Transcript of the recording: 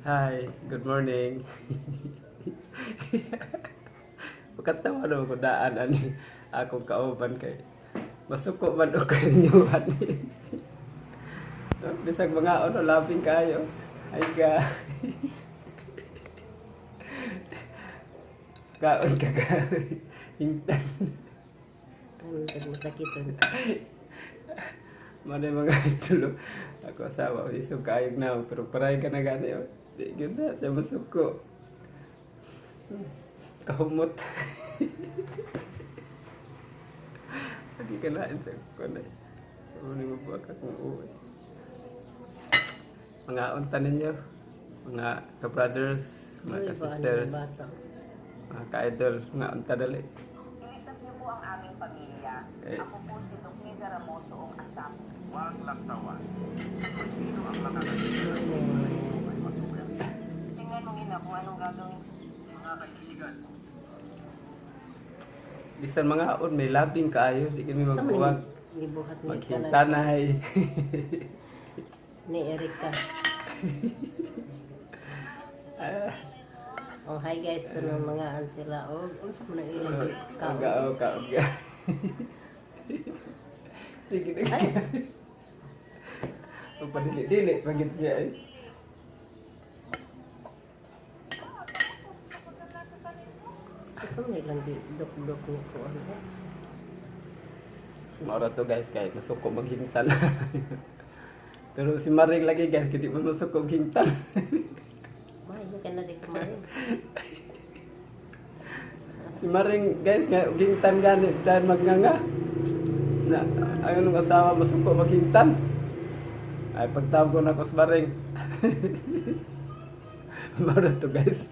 Hi, good morning. Pagkatawa naman ko daan ani akong kauban kay masuko man o karinyuhan. Bisag mga ano labing kayo. Ay ga. Kaon ka ka. Hingtan. Ano ka masakitan? Manay mga tulog. Ako asawa, isog kaayog na pero paray ka na gani. Di gyud na siya masuko. Kahumot. Lagi ka na sa kunay. Uni mo ba ka kung uwi. Mga unta ninyo, mga ka-brothers, mga ka-sisters, mga ka-idol, mga unta dali. Iligtas niyo po ang aming pamilya. Ako po si Dr. Garamoso ang asam. Huwag laktawan. Kung sino ang makakasira ay maswerte. Tingnan mo ina kung anong gagawin. Mga kaibigan, Bisan mga haon, may labing kaayo, di kami magbuwag, Gibuhat ni maghintanay. ni Erika. Oh, hi guys, kanang mga an sila. Oh, unsa man ang ilang kaon? Kaon, kaon ka. Sige na. Ay, Padili-dili, pagit siya eh. unsa man ilang dok-dok ni ko ano? Maura to guys, kaya masuko maghintan. Pero si Maring lagi guys, hindi mo masuko maghintan. May ka na di kumain. Si Maring guys, maghintan gani dahil magnganga. Na, ayaw nung asawa masuko maghintan. Ay, pagtawag ko na ko si Maring. Maura to guys.